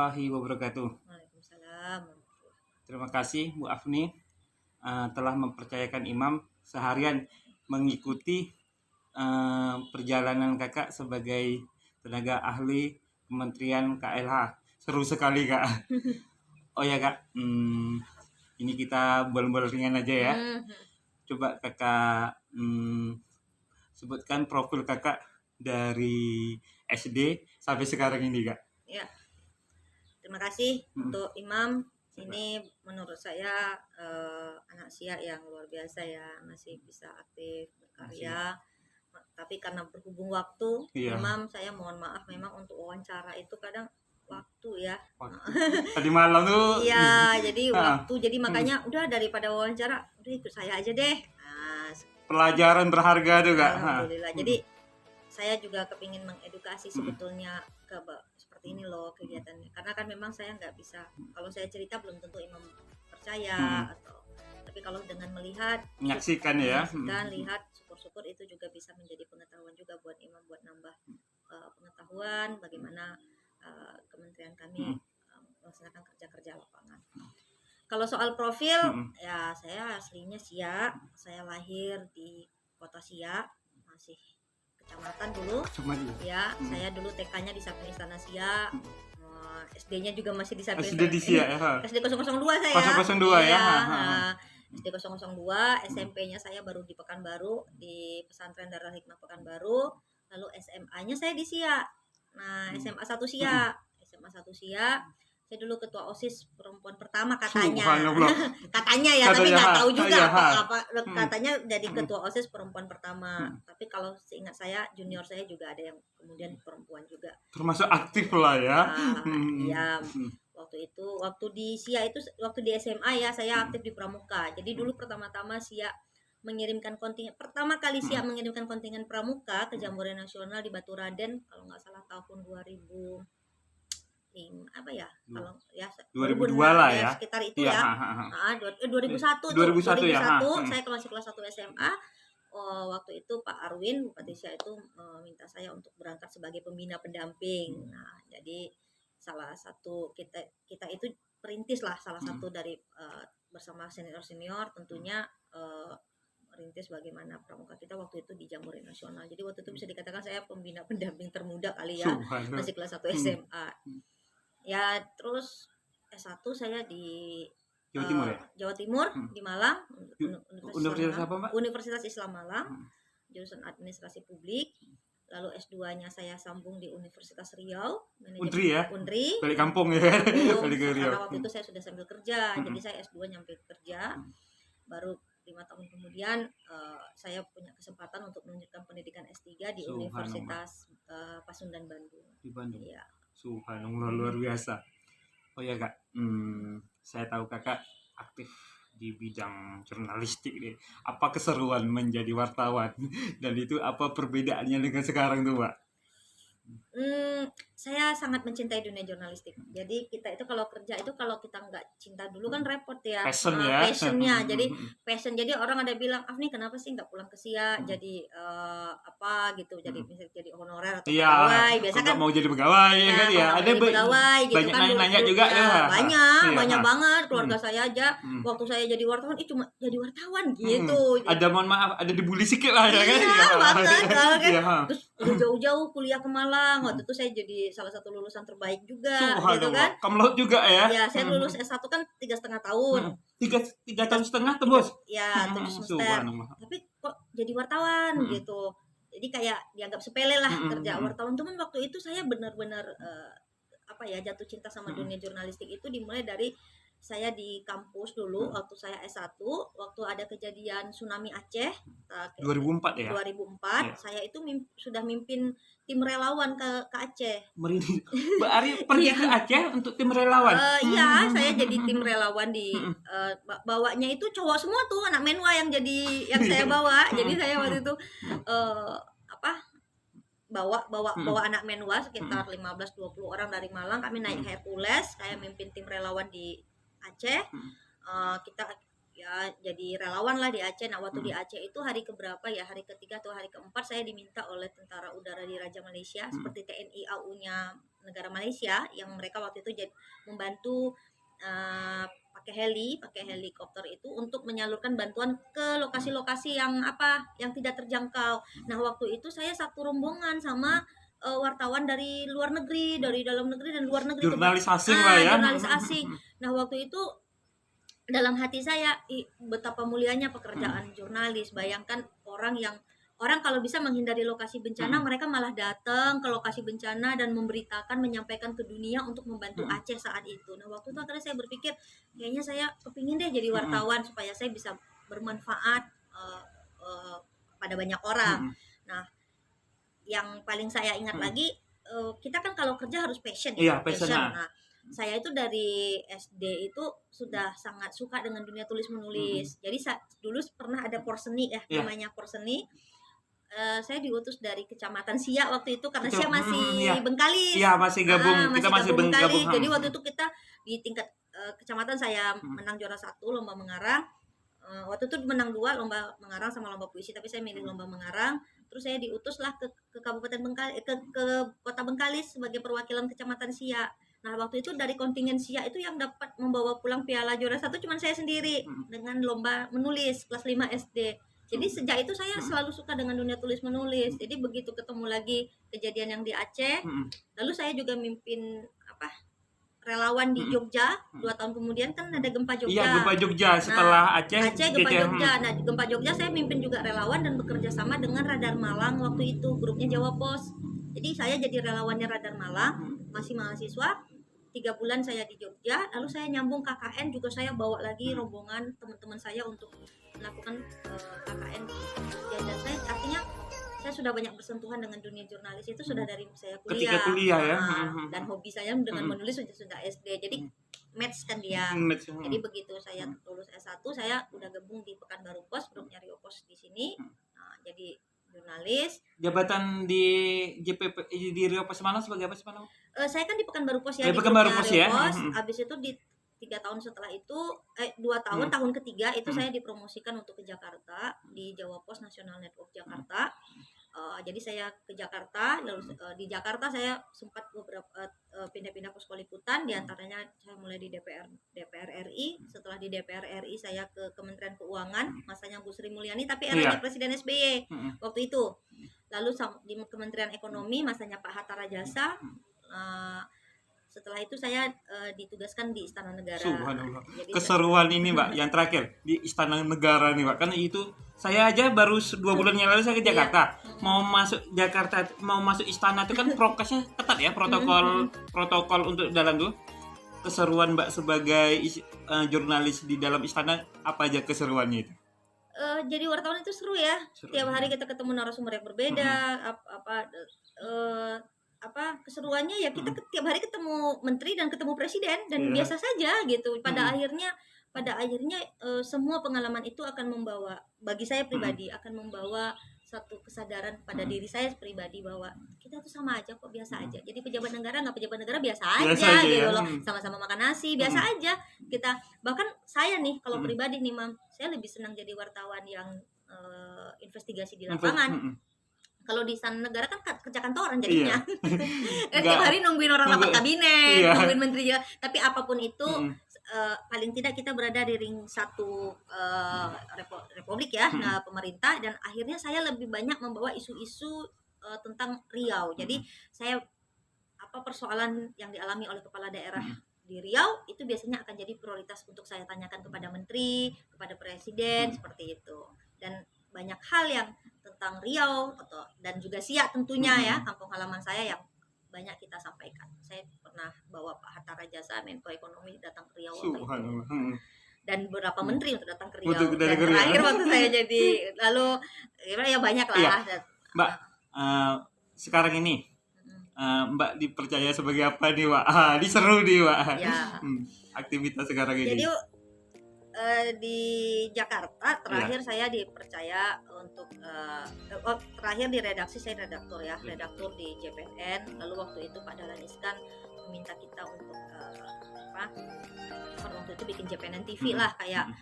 warahmatullahi wabarakatuh. Waalaikumsalam. Terima kasih Bu Afni telah mempercayakan Imam seharian mengikuti perjalanan kakak sebagai tenaga ahli Kementerian KLH. Seru sekali kak. Oh ya kak, ini kita bola-bola ringan aja ya. Coba kakak sebutkan profil kakak dari SD sampai sekarang ini kak. Ya, terima kasih untuk Imam. Ini menurut saya anak Siak yang luar biasa ya, masih bisa aktif berkarya. Tapi karena berhubung waktu, Imam, saya mohon maaf memang untuk wawancara itu kadang waktu ya. Tadi malam tuh. Iya, jadi waktu, jadi makanya udah daripada wawancara, udah ikut saya aja deh. Nah, pelajaran berharga tuh kak. Alhamdulillah. Jadi saya juga kepingin mengedukasi sebetulnya ke seperti ini loh kegiatannya. Karena kan memang saya nggak bisa, kalau saya cerita belum tentu Imam percaya atau, tapi kalau dengan melihat, menyaksikan ya, lihat, syukur-syukur itu juga bisa menjadi pengetahuan juga buat Imam, buat nambah pengetahuan bagaimana kementerian kami melaksanakan kerja-kerja lapangan. Kalau soal profil, ya saya aslinya Siak, saya lahir di kota Siak, masih kecamatan dulu. Ya, saya dulu TK-nya di samping Istana Siak. SD-nya juga masih di samping SD di Siak ya. SD 002 saya. 002 ya. SD 002, SMP-nya saya baru di Pekanbaru, di Pesantren Darul Hikmah Pekanbaru. Lalu SMA-nya saya di Siak. Nah, SMA 1 Siak. SMA 1 Siak. Saya dulu ketua OSIS perempuan pertama katanya. Katanya ya, tapi nggak tahu juga apa katanya jadi ketua OSIS perempuan pertama. Tapi kalau seingat saya, junior saya juga ada yang kemudian perempuan juga. Termasuk aktif lah ya. Iya. Waktu di SIA itu, waktu di SMA ya, saya aktif di Pramuka. Jadi dulu pertama-tama SIA mengirimkan kontingen, pertama kali SIA mengirimkan kontingen Pramuka ke Jambore Nasional di Baturaden, kalau nggak salah tahun 2000 apa ya, kalau ya 2002 lah ya, sekitar itu ya. 2001 ya. Saya masih kelas 1 SMA. Waktu itu Pak Arwin Bupati Siak itu minta saya untuk berangkat sebagai pembina pendamping. Nah, jadi salah satu kita itu perintis lah, salah satu dari bersama senior tentunya merintis bagaimana pramuka kita waktu itu di Jambore Nasional. Jadi waktu itu bisa dikatakan saya pembina pendamping termuda kali ya, masih kelas 1 SMA. Ya, terus S1 saya di Jawa Timur ya? Jawa Timur, di Malang. Universitas apa, Mbak? Universitas Islam Malang, jurusan Administrasi Publik. Lalu S2-nya saya sambung di Universitas Riau, Undri ya? Undri. Balik kampung ya. Balik ke Riau. Karena waktu itu saya sudah sambil kerja, jadi saya S2 nyampe kerja. Baru 5 tahun kemudian saya punya kesempatan untuk melanjutkan pendidikan S3 di Universitas Pasundan Bandung. Di Bandung. Iya. Subhanallah, luar biasa. Oh ya kak, saya tahu kakak aktif di bidang jurnalistik nih. Apa keseruan menjadi wartawan dan itu apa perbedaannya dengan sekarang tuh, Mbak? Saya sangat mencintai dunia jurnalistik. Jadi kita itu kalau kerja itu, kalau kita nggak cinta dulu kan repot ya. Passionnya. Jadi passion. Jadi orang ada bilang, Afni kenapa sih nggak pulang ke Siak jadi apa gitu? Jadi misalnya jadi honorer atau pegawai. Biasa kan mau jadi pegawai ya kan ya. Ada pegawai gitu banyak kan. Nanya juga ya. Banyak banget keluarga saya aja. Waktu saya jadi wartawan, cuma jadi wartawan gitu. Ada mohon maaf, ada dibully sedikit lah ya kan. Iya banget kan. Terus jauh-jauh kuliah ke Malang. Waktu itu saya jadi salah satu lulusan terbaik juga gitu kan. Kamlot juga ya. Ya, saya lulus S1 kan 3,5 tahun. 3 tahun setengah tembus. Ya, 7 semester. Tapi kok jadi wartawan gitu. Jadi kayak dianggap sepele lah kerja wartawan. Cuman waktu itu saya benar-benar jatuh cinta sama dunia jurnalistik itu dimulai dari saya di kampus dulu waktu saya S1, waktu ada kejadian tsunami Aceh 2004 ya. 2004 ya. Saya itu sudah mimpin tim relawan ke Aceh. Mbak Ari pergi ke Aceh untuk tim relawan. Iya, saya jadi tim relawan di bawanya itu cowok semua tuh, anak menwa yang saya bawa. Jadi saya waktu itu bawa anak menwa sekitar 15-20 orang dari Malang. Kami naik Hercules, saya mimpin tim relawan di Aceh. Kita ya jadi relawan lah di Aceh. Nah waktu di Mm. Aceh itu hari keberapa ya, hari ketiga atau hari keempat saya diminta oleh tentara udara di Raja Malaysia Mm. seperti TNI AU-nya negara Malaysia yang mereka waktu itu membantu pakai helikopter itu untuk menyalurkan bantuan ke lokasi-lokasi yang tidak terjangkau. Nah waktu itu saya satu rombongan sama wartawan dari luar negeri, dari dalam negeri dan luar negeri. Jurnalis asing lah ya. Jurnalis asing. Nah waktu itu dalam hati saya, betapa mulianya pekerjaan jurnalis. Bayangkan orang kalau bisa menghindari lokasi bencana, mereka malah datang ke lokasi bencana dan memberitakan, menyampaikan ke dunia untuk membantu Aceh saat itu. Nah waktu itu akhirnya saya berpikir, kayaknya saya kepingin deh jadi wartawan supaya saya bisa bermanfaat pada banyak orang. Nah yang paling saya ingat lagi, kita kan kalau kerja harus passion ya. Iya, passion. Nah saya itu dari SD itu sudah sangat suka dengan dunia tulis menulis. Jadi dulu pernah ada porseni ya, namanya porseni. Saya diutus dari Kecamatan Siak waktu itu karena Siak masih Bengkalis. Iya, masih gabung. Kita masih Bengkalis. Jadi waktu itu kita di tingkat kecamatan saya menang juara 1 lomba mengarang. Waktu itu menang 2 lomba mengarang sama lomba puisi, tapi saya milih lomba mengarang. Terus saya diutuslah ke Kabupaten Bengkalis, ke Kota Bengkalis sebagai perwakilan Kecamatan Siak. Nah waktu itu dari kontingen Siak itu yang dapat membawa pulang piala juara 1 cuma saya sendiri dengan lomba menulis kelas 5 SD. Jadi sejak itu saya selalu suka dengan dunia tulis menulis. Jadi begitu ketemu lagi kejadian yang di Aceh, lalu saya juga mimpin relawan di Jogja. 2 tahun kemudian kan ada gempa Jogja. Iya, gempa Jogja setelah Aceh gempa Jogja. Nah di gempa Jogja saya mimpin juga relawan dan bekerja sama dengan Radar Malang waktu itu, grupnya Jawa Pos. Jadi saya jadi relawannya Radar Malang, masih mahasiswa. 3 bulan saya di Jogja, lalu saya nyambung KKN juga, saya bawa lagi rombongan teman-teman saya untuk melakukan KKN di Jogja. Dan saya artinya saya sudah banyak bersentuhan dengan dunia jurnalis itu sudah dari saya kuliah. Ketika kuliah ya. Dan hobi saya dengan menulis sudah SD. Jadi match kan dia. Jadi begitu saya lulus S1 saya udah gabung di Pekanbaru Pos, grupnya Rio Pos di sini. Nah, jadi jurnalis. Jabatan di JPP di Rio Pos mana sebagai apa sih, Pak? Saya kan di Pekanbaru Pos ya. Di Pekanbaru Pos ya. Habis itu di 3 tahun setelah itu 2 tahun tahun ketiga itu saya dipromosikan untuk ke Jakarta di Jawa Pos National Network Jakarta. Jadi saya ke Jakarta, lalu di Jakarta saya sempat beberapa pindah-pindah posko liputan, diantaranya saya mulai di DPR RI. Setelah di DPR RI saya ke Kementerian Keuangan, masanya Bu Sri Mulyani, tapi eranya Presiden SBY waktu itu. Lalu di Kementerian Ekonomi masanya Pak Hatta Rajasa. Setelah itu saya ditugaskan di Istana Negara. Subhanallah. Keseruan ini Mbak, yang terakhir di Istana Negara nih Mbak. Kan itu saya aja baru 2 bulan yang lalu saya ke Jakarta. Mau masuk Jakarta, mau masuk istana itu kan prokesnya ketat ya, protokol untuk dalam tuh. Keseruan Mbak sebagai jurnalis di dalam istana, apa aja keseruannya itu? Jadi wartawan itu seru ya. Tiap hari kita ketemu narasumber yang berbeda, keseruannya ya kita tiap hari ketemu menteri dan ketemu presiden dan biasa saja gitu. Pada akhirnya semua pengalaman itu akan membawa, bagi saya pribadi akan membawa satu kesadaran pada diri saya pribadi bahwa kita tuh sama aja kok, biasa aja. Jadi pejabat negara nggak pejabat negara biasa aja gitu loh. Sama-sama makan nasi biasa aja. Kita bahkan saya nih kalau pribadi nih Mam, saya lebih senang jadi wartawan yang investigasi di lapangan. Kalau di Istana Negara kan kerja kantoran jadinya. Tiap hari nungguin orang rapat kabinet, nungguin menteri juga. Tapi apapun itu, paling tidak kita berada di ring satu republik ya, pemerintah. Dan akhirnya saya lebih banyak membawa isu-isu tentang Riau. Jadi saya persoalan yang dialami oleh kepala daerah di Riau itu biasanya akan jadi prioritas untuk saya tanyakan kepada menteri, kepada presiden, seperti itu. Dan banyak hal yang tentang Riau dan juga Siak tentunya ya, kampung halaman saya yang banyak kita sampaikan. Saya pernah bawa Pak Hatta Rajasa, Menko Ekonomi, datang ke Riau dan beberapa menteri untuk datang ke Riau. Dan terakhir waktu saya jadi, lalu ya banyak lah. Mbak, sekarang ini Mbak dipercaya sebagai apa nih Mbak? Diseru nih Mbak. Aktivitas sekarang ini. Jadi di Jakarta terakhir saya dipercaya untuk terakhir di redaksi, saya redaktur ya, redaktur di JPN. Lalu waktu itu Pak Dahlan Iskan meminta kita untuk waktu itu bikin JPN TV lah, kayak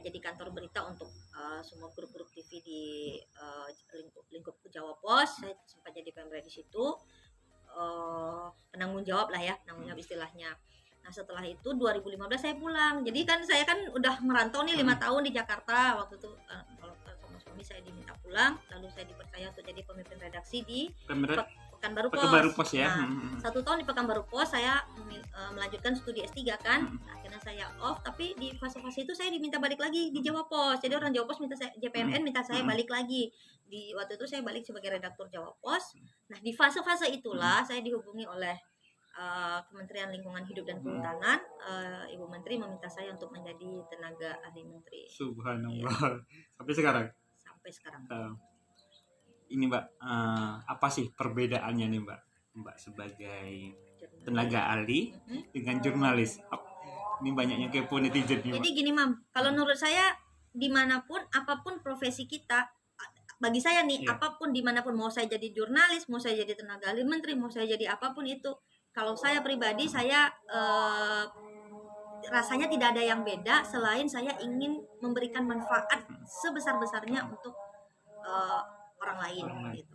jadi kantor berita untuk semua grup-grup TV di lingkup Jawa Pos. Saya sempat jadi pemret di situ, penanggung jawab lah ya, penanggung jawab istilahnya. Nah setelah itu 2015 saya pulang. Jadi kan saya kan udah merantau nih 5 tahun di Jakarta. Waktu itu kalau sama suami saya diminta pulang, lalu saya dipercaya untuk jadi pemimpin redaksi di Pekanbaru Pos. Pekanbaru Pos ya. Nah, 1 tahun di Pekanbaru Pos saya melanjutkan studi S3 kan. Akhirnya saya off, tapi di fase-fase itu saya diminta balik lagi di Jawa Pos. Jadi orang Jawa Pos minta saya, JPMN minta saya balik lagi. Di waktu itu saya balik sebagai redaktur Jawa Pos. Nah, di fase-fase itulah saya dihubungi oleh Kementerian Lingkungan Hidup dan Kehutanan. Ibu Menteri meminta saya untuk menjadi tenaga ahli menteri. Subhanallah. Sampai sekarang. Sampai sekarang. Ini Mbak, apa sih perbedaannya nih Mbak sebagai tenaga ahli dengan jurnalis? Ini banyak yang kepo netizen nih Mbak. Jadi gini Mam, kalau menurut saya dimanapun, apapun profesi kita, bagi saya nih, apapun dimanapun, mau saya jadi jurnalis, mau saya jadi tenaga ahli menteri, mau saya jadi apapun itu, kalau saya pribadi, saya rasanya tidak ada yang beda selain saya ingin memberikan manfaat sebesar-besarnya untuk orang lain gitu.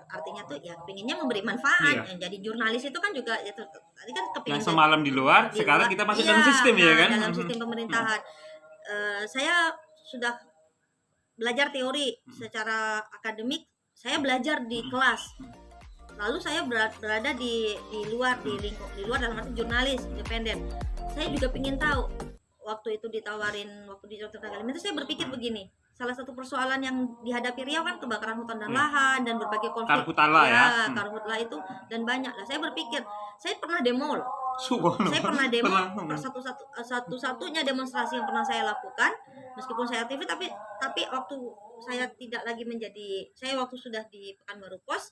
Artinya tuh ya pengennya memberi manfaat. Yang jadi jurnalis itu kan juga itu tadi kan kepingin yang semalam di luar, sekarang kita masih dalam sistem ya kan? Dalam sistem pemerintahan. Saya sudah belajar teori secara akademik, saya belajar di kelas. Lalu saya berada di luar, di lingkup di luar dalam arti jurnalis independen. Saya juga ingin tahu, waktu itu ditawarin waktu di tenaga ahli menteri, saya berpikir begini, salah satu persoalan yang dihadapi Riau kan kebakaran hutan dan lahan dan berbagai konflik karhutla itu dan banyak lah. Saya berpikir, saya pernah demo loh. Saya pernah demo, satu-satunya demonstrasi yang pernah saya lakukan, meskipun saya aktivis, tapi waktu saya tidak lagi menjadi, saya waktu sudah di Pekanbaru Pos,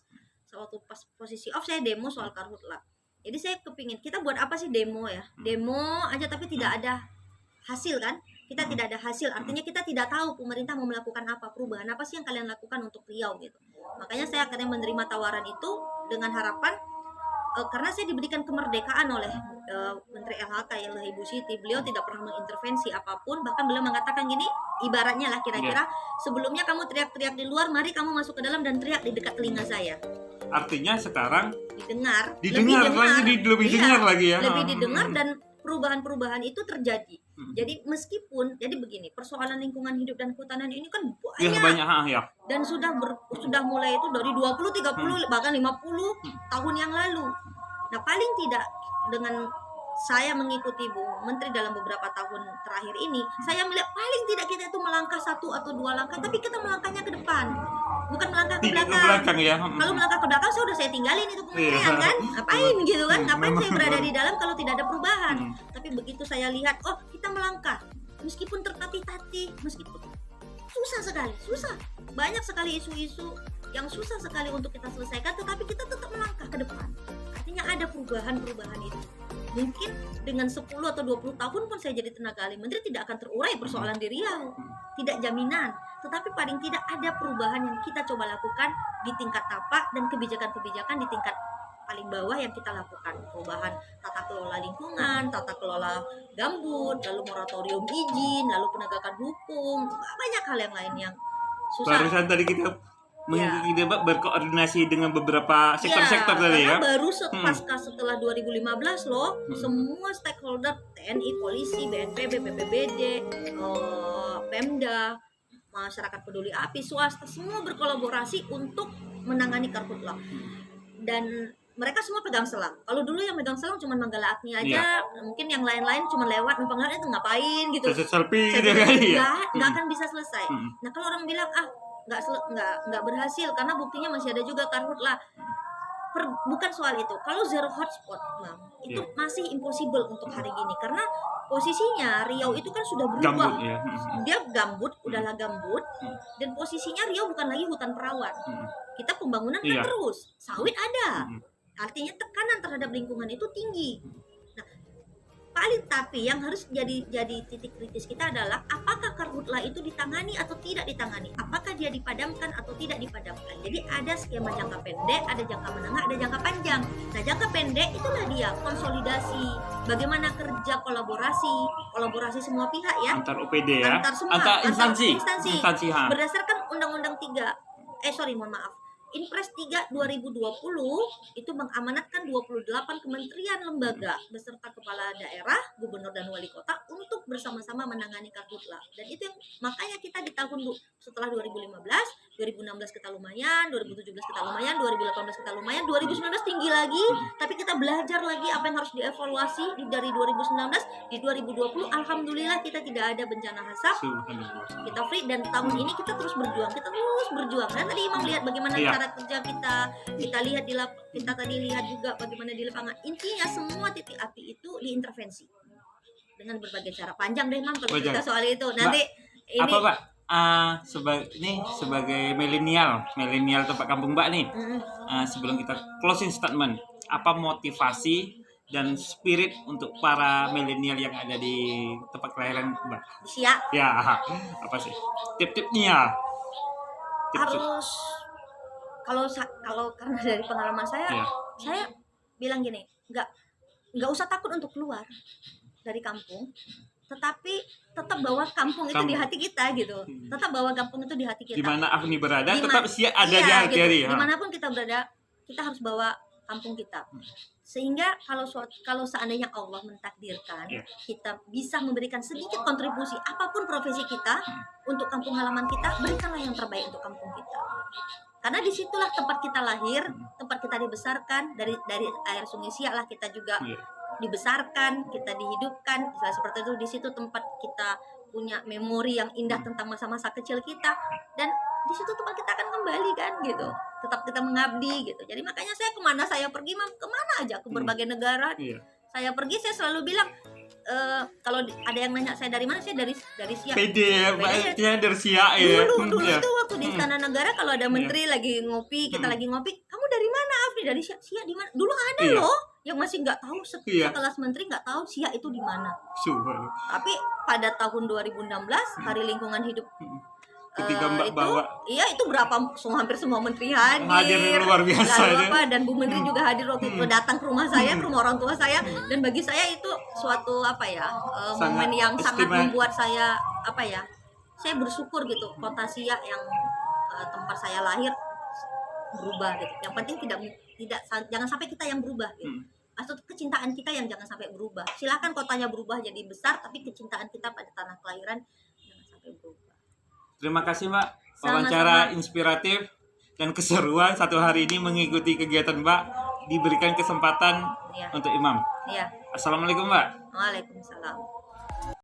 waktu pas posisi off saya demo soal karhutla. Jadi saya kepingin, kita buat apa sih demo ya? Demo aja tapi tidak ada hasil kan? Kita tidak ada hasil, artinya kita tidak tahu pemerintah mau melakukan apa, perubahan apa sih yang kalian lakukan untuk Riau gitu. Makanya saya akhirnya menerima tawaran itu dengan harapan, karena saya diberikan kemerdekaan oleh Menteri LHK yaitu Ibu Siti. Beliau tidak pernah mengintervensi apapun, bahkan beliau mengatakan gini, ibaratnya lah kira-kira, sebelumnya kamu teriak-teriak di luar, mari kamu masuk ke dalam dan teriak di dekat telinga saya. Artinya sekarang didengar lebih lagi ya. Lebih didengar dan perubahan-perubahan itu terjadi. Jadi meskipun jadi begini, persoalan lingkungan hidup dan kehutanan ini kan banyak. Dan sudah mulai itu dari 20, 30 bahkan 50 tahun yang lalu. Nah, paling tidak dengan saya mengikuti Bu Menteri dalam beberapa tahun terakhir ini, saya melihat paling tidak kita itu melangkah 1 atau 2 langkah, tapi kita melangkahnya ke depan, bukan melangkah ke belakang. Ya. Kalau melangkah ke belakang, saya udah saya tinggalin itu kementerian kan, ngapain gitu kan, ngapain saya berada di dalam kalau tidak ada perubahan. Tapi begitu saya lihat, oh kita melangkah, meskipun tertatih-tatih, meskipun susah, banyak sekali isu-isu yang susah sekali untuk kita selesaikan, tetapi kita tetap melangkah ke depan. Artinya ada perubahan-perubahan itu. Mungkin dengan 10 atau 20 tahun pun saya jadi tenaga ahli menteri tidak akan terurai persoalan di Riau. Tidak jaminan. Tetapi paling tidak ada perubahan yang kita coba lakukan di tingkat tapak dan kebijakan-kebijakan di tingkat paling bawah yang kita lakukan. Perubahan tata kelola lingkungan, tata kelola gambut, lalu moratorium izin, lalu penegakan hukum. Banyak hal yang lain yang susah. Barusan tadi kita berkoordinasi dengan beberapa sektor-sektor tadi ya. Baru setelah 2015 loh, semua stakeholder TNI, polisi, BNPB, BPBD, Pemda, masyarakat peduli api, swasta, semua berkolaborasi untuk menangani karhutla. Dan mereka semua pegang selang. Kalau dulu yang pegang selang cuma Manggala Agni aja, mungkin yang lain-lain cuma lewat numpang lewat itu ngapain gitu. Selfie gitu kan ya. Nggak akan bisa selesai. Nah, kalau orang bilang nggak berhasil karena buktinya masih ada juga karhutla. Bukan soal itu. Kalau zero hotspot, itu masih impossible untuk hari ini karena posisinya Riau itu kan sudah berubah. Gambut, ya. Dia gambut, udahlah gambut, dan posisinya Riau bukan lagi hutan perawan. Kita pembangunan kan terus, sawit ada. Artinya tekanan terhadap lingkungan itu tinggi. Nah, paling sekali. Tapi yang harus jadi titik kritis kita adalah apakah karhutlah itu ditangani atau tidak ditangani, apakah dia dipadamkan atau tidak dipadamkan. Jadi ada skema jangka pendek, ada jangka menengah, ada jangka panjang. Nah, jangka pendek itulah dia konsolidasi, bagaimana kerja kolaborasi semua pihak ya, Antar OPD ya. antar semua, Antar instansi. Ha. berdasarkan Undang-Undang 3 Inpres 3 2020 itu mengamanatkan 28 kementerian lembaga beserta kepala daerah, gubernur dan wali kota untuk bersama-sama menangani karhutlah. Dan itu yang makanya kita di tahun setelah 2015, 2016 kita lumayan, 2017 kita lumayan, 2018 kita lumayan, 2019 tinggi lagi, tapi kita belajar lagi apa yang harus dievaluasi dari 2019. Di 2020 alhamdulillah kita tidak ada bencana hasap, Subhanallah. kita free, dan tahun ini kita terus berjuang. Dan tadi Imam lihat bagaimana Iya. cara kerja kita lihat kita tadi lihat juga bagaimana di lapangan. Intinya semua titik api itu diintervensi dengan berbagai cara. Panjang deh Mam kalau Panjang. kita soal itu. Nanti ini Apa Pak? Sebagai milenial tempat kampung Mbak nih. Sebelum kita closing statement, apa motivasi dan spirit untuk para milenial yang ada di tempat kelahiran Mbak? siap Ya, apa sih tip-tipnya? harus kalau karena dari pengalaman saya, Ya. saya bilang gini, nggak usah takut untuk keluar dari kampung, tetapi tetap bawa kampung itu di hati kita gitu. Tetap bawa kampung itu di hati kita. Dimana Afni berada, Dima- tetap siap ada di Iya, hati. gitu. Dimanapun kita berada, kita harus bawa kampung kita. Sehingga kalau seandainya Allah mentakdirkan Iya. kita bisa memberikan sedikit kontribusi apapun profesi kita untuk kampung halaman kita, berikanlah yang terbaik untuk kampung kita. Karena disitulah tempat kita lahir, tempat kita dibesarkan, dari air sungai Siak lah kita juga Iya. dibesarkan, kita dihidupkan, misalnya seperti itu. Di situ tempat kita punya memori yang indah tentang masa-masa kecil kita, dan di situ tempat kita akan kembali kan gitu. Tetap kita mengabdi gitu. Jadi makanya saya kemana saya pergi, kemana aja, ke berbagai negara Iya. saya pergi, saya selalu bilang kalau ada yang nanya saya dari mana, saya dari Siak. Pede ya, Mbak. Dia dari Siak ya. Dulu Iya. itu waktu di Istana Negara kalau ada menteri lagi ngopi, kita lagi ngopi, kamu dari mana Afri? Dari Siak. Siak di mana? Dulu ada Iya. loh yang masih nggak tahu Iya. sekelas menteri nggak tahu Siak itu di mana. Subhanallah. Tapi pada tahun 2016 Hari Lingkungan Hidup Ketika Mbak itu, bawa iya itu hampir semua menteri hadir. luar biasa Lalu ya. apa, dan Bu Menteri juga hadir waktu itu, datang ke rumah saya, ke rumah orang tua saya, dan bagi saya itu suatu Sangat momen yang sangat istimewa. membuat saya saya bersyukur gitu. Kota Siak yang tempat saya lahir berubah gitu. Yang penting jangan sampai kita yang berubah gitu. Atau kecintaan kita yang jangan sampai berubah. Silakan kotanya berubah jadi besar, tapi kecintaan kita pada tanah kelahiran jangan sampai berubah. Terima kasih Mbak, Sama-sama. wawancara inspiratif dan keseruan satu hari ini mengikuti kegiatan Mbak, diberikan kesempatan Iya. untuk Imam. Iya. Assalamualaikum Mbak. Waalaikumsalam.